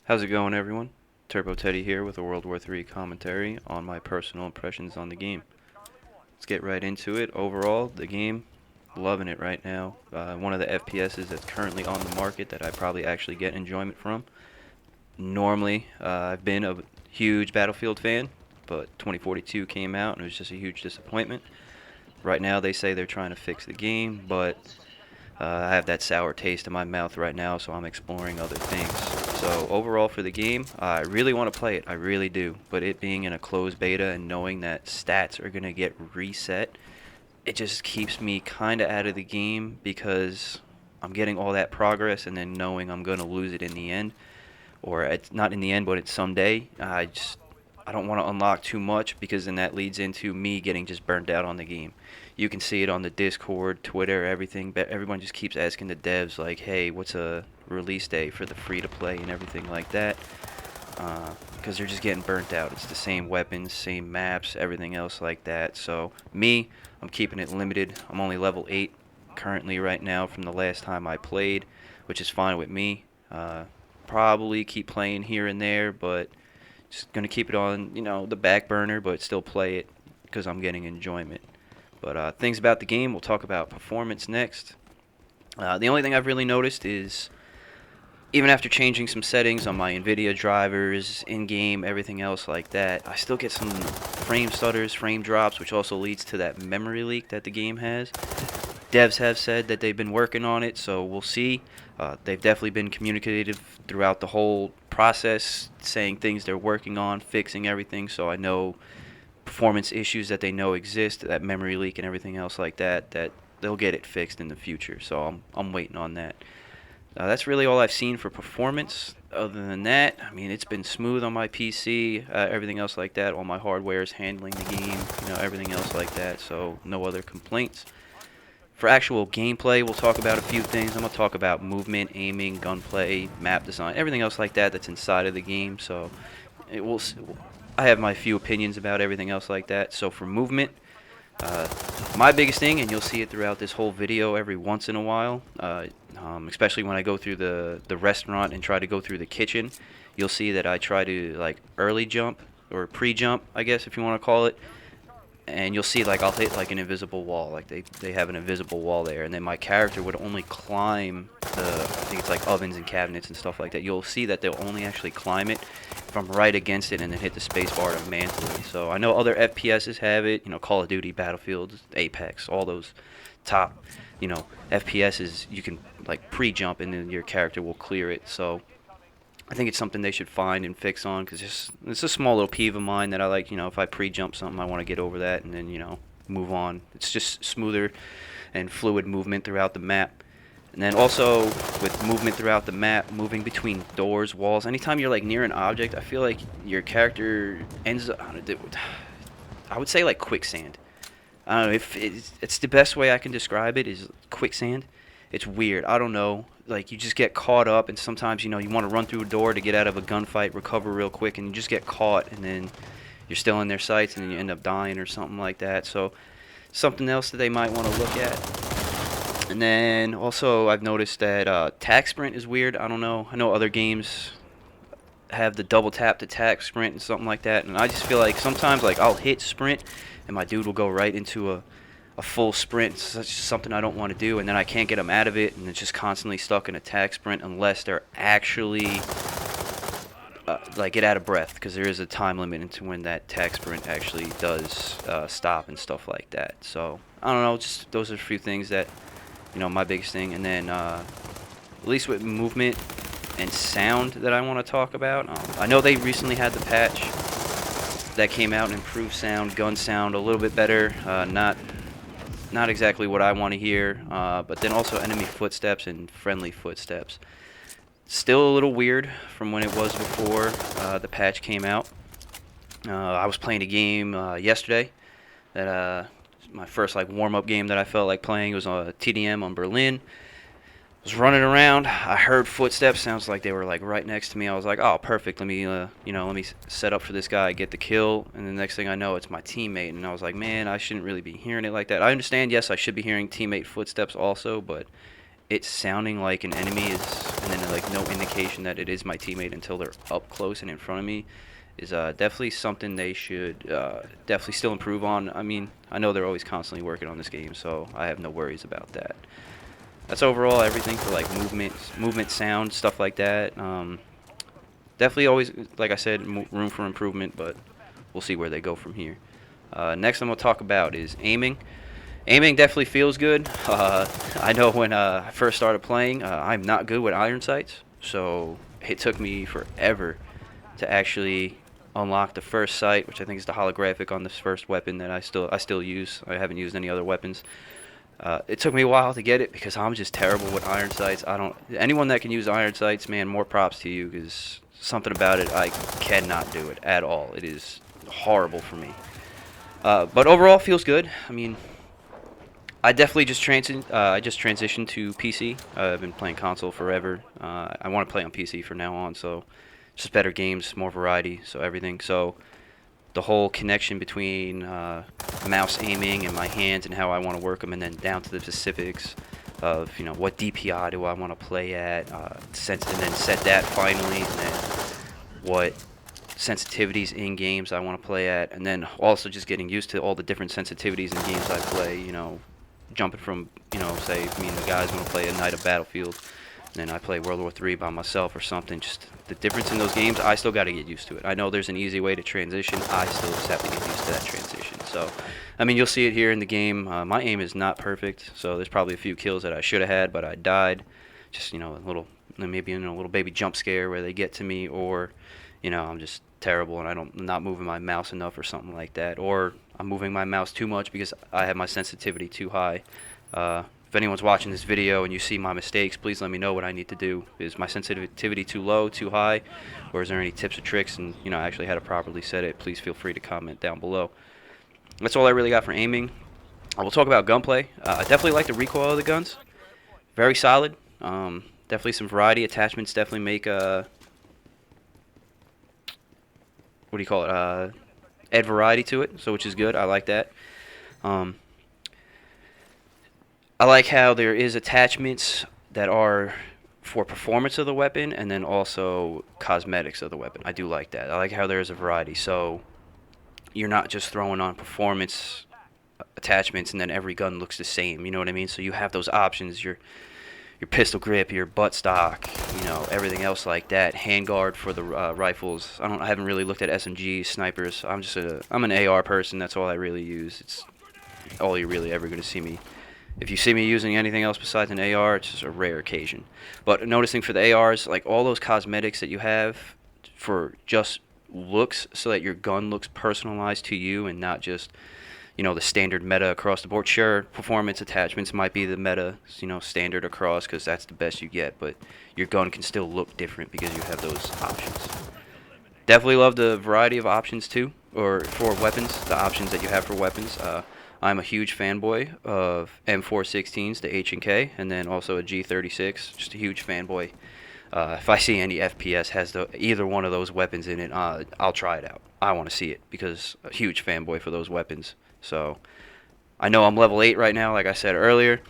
How's it going, everyone? TurboTeddy here with a World War III commentary on my personal impressions on the game. Let's get right into it. Overall, the game, loving it right now. One of the FPSs that's currently on the market that I probably actually get enjoyment from. Normally, I've been a huge Battlefield fan, but 2042 came out and it was just a huge disappointment. Right now, they say they're trying to fix the game, but I have that sour taste in my mouth right now, so I'm exploring other things. So overall for the game, I really want to play it. I really do. But it being in a closed beta and knowing that stats are going to get reset, it just keeps me kind of out of the game because I'm getting all that progress and then knowing I'm going to lose it in the end. Or it's not in the end, but it's someday. I don't want to unlock too much because then that leads into me getting just burnt out on the game. You can see it on the Discord, Twitter, everything. But everyone just keeps asking the devs like, "Hey, what's a release date for the free to play and everything like that?" Because they're just getting burnt out. It's the same weapons, same maps, everything else like that. So me, I'm keeping it limited. I'm only level 8 currently right now from the last time I played, which is fine with me. Probably keep playing here and there, but just gonna keep it on, the back burner, but still play it because I'm getting enjoyment. But things about the game, we'll talk about performance next. The only thing I've really noticed is even after changing some settings on my NVIDIA drivers, in-game, everything else like that, I still get some frame stutters, frame drops, which also leads to that memory leak that the game has. Devs have said that they've been working on it, so we'll see. They've definitely been communicative throughout the whole process, saying things they're working on, fixing everything, so I know performance issues that they know exist, that memory leak and everything else like that, that they'll get it fixed in the future, so I'm waiting on that. That's really all I've seen for performance. Other than that, I mean, it's been smooth on my PC, everything else like that. All my hardware is handling the game, everything else like that, so no other complaints. For actual gameplay, we'll talk about a few things. I'm going to talk about movement, aiming, gunplay, map design, everything else like that that's inside of the game. So it will. I have my few opinions about everything else like that. So for movement, uh, my biggest thing, and you'll see it throughout this whole video every once in a while, especially when I go through the restaurant and try to go through the kitchen, you'll see that I try to like early jump or pre-jump, I guess if you want to call it, and you'll see like I'll hit like an invisible wall, like they have an invisible wall there, and then my character would only climb I think it's like ovens and cabinets and stuff like that. You'll see that they'll only actually climb it if I'm right against it and then hit the space bar to mantle it. So I know other FPSs have it, Call of Duty, Battlefield, Apex, all those top, FPSs, you can like pre-jump and then your character will clear it. So I think it's something they should find and fix on because it's a small little peeve of mine that I like. If I pre-jump something, I want to get over that and then move on. It's just smoother and fluid movement throughout the map. And then also with movement throughout the map, moving between doors, walls. Anytime you're like near an object, I feel like your character ends up. I would say like quicksand. I don't know if it's the best way I can describe it is quicksand. It's weird. I don't know. Like you just get caught up, and sometimes you want to run through a door to get out of a gunfight, recover real quick, and you just get caught, and then you're still in their sights, and then you end up dying or something like that. So something else that they might want to look at. And then also I've noticed that tac sprint is weird. I don't know. I know other games have the double tap to tac sprint and something like that, and I just feel like sometimes like I'll hit sprint, and my dude will go right into a full sprint. It's just something I don't want to do, and then I can't get them out of it, and it's just constantly stuck in a tac sprint unless they're actually like get out of breath, because there is a time limit into when that tac sprint actually does stop and stuff like that. So I don't know, just those are a few things that my biggest thing. And then at least with movement and sound that I want to talk about, I know they recently had the patch that came out and improved sound, gun sound a little bit better. Not exactly what I want to hear, but then also enemy footsteps and friendly footsteps. Still a little weird from when it was before the patch came out. I was playing a game yesterday that my first like warm-up game that I felt like playing. It was on TDM on Berlin. I was running around. I heard footsteps. Sounds like they were like right next to me. I was like, "Oh, perfect. Let me, let me set up for this guy, get the kill." And the next thing I know, it's my teammate. And I was like, "Man, I shouldn't really be hearing it like that." I understand. Yes, I should be hearing teammate footsteps also, but it sounding like an enemy is, and then like no indication that it is my teammate until they're up close and in front of me, is definitely something they should definitely still improve on. I mean, I know they're always constantly working on this game, so I have no worries about that. That's overall everything for like movement, sound, stuff like that. Definitely always, like I said, room for improvement, but we'll see where they go from here. Next I'm going to talk about is aiming. Aiming definitely feels good. I know when I first started playing, I'm not good with iron sights, so it took me forever to actually unlock the first sight, which I think is the holographic on this first weapon that I still use. I haven't used any other weapons. It took me a while to get it because I'm just terrible with iron sights. Anyone that can use iron sights, man, more props to you, because something about it, I cannot do it at all. It is horrible for me. But overall, feels good. I mean, I definitely just transitioned to PC. I've been playing console forever. I want to play on PC from now on, so just better games, more variety, so everything. So the whole connection between mouse aiming and my hands and how I want to work them, and then down to the specifics of what DPI do I want to play at, and then set that finally, and then what sensitivities in games I want to play at, and then also just getting used to all the different sensitivities in games I play. Jumping from say me and the guys want to play a night of Battlefield, and then I play World War III by myself or something. Just the difference in those games, I still got to get used to it. I know there's an easy way to transition. I still just have to get used to that transition. So, I mean, you'll see it here in the game. My aim is not perfect, so there's probably a few kills that I should have had, but I died. Just a little, maybe in a little baby jump scare where they get to me, or I'm just terrible and I'm not moving my mouse enough or something like that, or I'm moving my mouse too much because I have my sensitivity too high. If anyone's watching this video and you see my mistakes, please let me know what I need to do. Is my sensitivity too low, too high, or is there any tips or tricks and actually how to properly set it? Please feel free to comment down below. That's all I really got for aiming. We'll talk about gunplay. I definitely like the recoil of the guns. Very solid. Definitely some variety. Attachments definitely make what do you call it? Add variety to it, so which is good. I like that. I like how there is attachments that are for performance of the weapon, and then also cosmetics of the weapon. I do like that. I like how there is a variety, so you're not just throwing on performance attachments and then every gun looks the same. You know what I mean? So you have those options. Your pistol grip, your butt stock, everything else like that. Handguard for the rifles. I haven't really looked at SMGs, snipers. I'm an AR person. That's all I really use. It's all you're really ever going to see me. If you see me using anything else besides an AR, it's just a rare occasion. But noticing for the ARs, like all those cosmetics that you have for just looks, so that your gun looks personalized to you and not just the standard meta across the board. Sure, performance attachments might be the meta, standard across, because that's the best you get, but your gun can still look different because you have those options. Definitely love the variety of options too, or for weapons, the options that you have for weapons. I'm a huge fanboy of M416s, the H&K, and then also a G36, just a huge fanboy. If I see any FPS has either one of those weapons in it, I'll try it out. I want to see it because a huge fanboy for those weapons. So I know I'm level 8 right now, like I said earlier.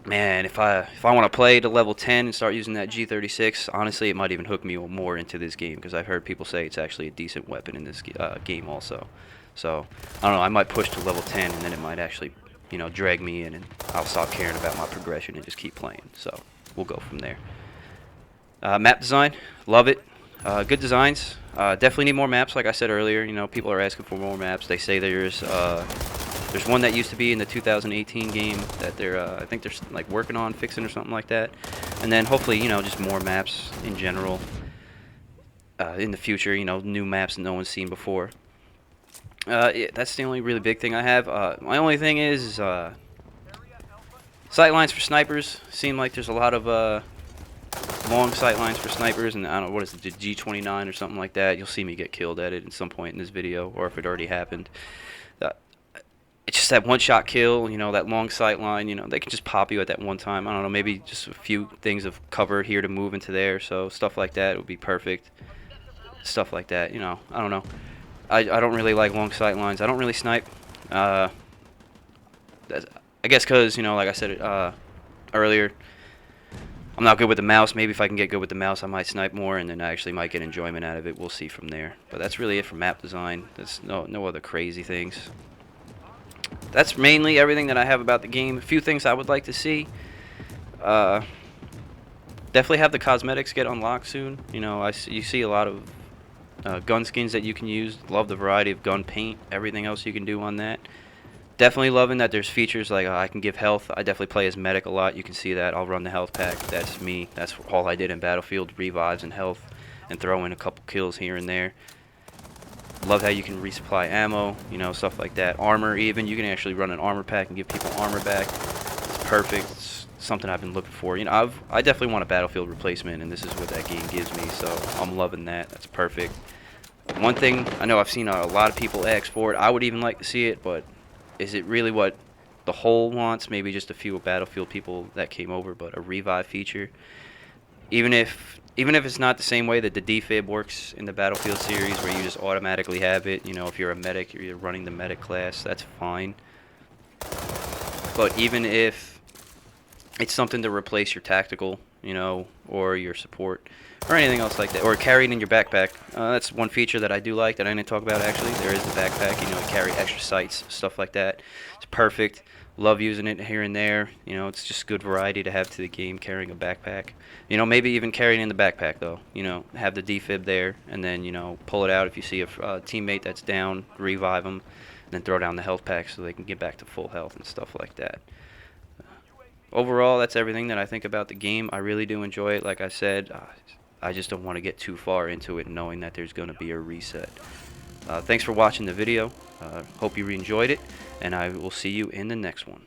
Man, if I want to play to level 10 and start using that G36, honestly, it might even hook me more into this game, because I've heard people say it's actually a decent weapon in this game also. So I don't know, I might push to level 10 and then it might actually, drag me in, and I'll stop caring about my progression and just keep playing. So we'll go from there. Map design, love it. Good designs. Definitely need more maps, like I said earlier. People are asking for more maps. They say there's one that used to be in the 2018 game that I think they're like working on fixing or something like that. And then hopefully, just more maps in general in the future. New maps that no one's seen before. Yeah, that's the only really big thing I have. My only thing is sight lines for snipers. Seem like there's a lot of long sight lines for snipers, and I don't know, what is it, the G29 or something like that. You'll see me get killed at it at some point in this video, or if it already happened. It's just that one-shot kill, that long sight line, they can just pop you at that one time. I don't know, maybe just a few things of cover here to move into there, so stuff like that would be perfect. Stuff like that, I don't know. I don't really like long sight lines. I don't really snipe. I guess because, like I said earlier, I'm not good with the mouse. Maybe if I can get good with the mouse, I might snipe more, and then I actually might get enjoyment out of it. We'll see from there. But that's really it for map design. There's no other crazy things. That's mainly everything that I have about the game. A few things I would like to see. Definitely have the cosmetics get unlocked soon. You know, you see a lot of gun skins that you can use. Love the variety of gun paint, everything else you can do on that. Definitely loving that there's features like I can give health. I definitely play as medic a lot. You can see that. I'll run the health pack. That's me. That's all I did in Battlefield, revives and health, and throw in a couple kills here and there. Love how you can resupply ammo, you know, stuff like that. Armor even. You can actually run an armor pack and give people armor back. It's perfect. It's something I've been looking for. You know, I definitely want a Battlefield replacement, and this is what that game gives me, so I'm loving that. That's perfect. One thing, I know I've seen a lot of people ask for it. I would even like to see it, but is it really what the whole wants? Maybe just a few Battlefield people that came over, but a revive feature. Even if it's not the same way that the defib works in the Battlefield series, where you just automatically have it, you know, if you're a medic, you're running the medic class, that's fine. But even if it's something to replace your tactical, you know, or your support, or anything else like that, or carry it in your backpack. That's one feature that I do like that I didn't talk about actually. There is the backpack, you know, carry extra sights, stuff like that. It's perfect. Love using it here and there. You know, it's just good variety to have to the game, carrying a backpack. You know, maybe even carrying in the backpack though. You know, have the defib there, and then, you know, pull it out if you see a teammate that's down, revive them, and then throw down the health pack so they can get back to full health and stuff like that. Overall, that's everything that I think about the game. I really do enjoy it. Like I said, I just don't want to get too far into it knowing that there's going to be a reset. Thanks for watching the video. Hope you enjoyed it, and I will see you in the next one.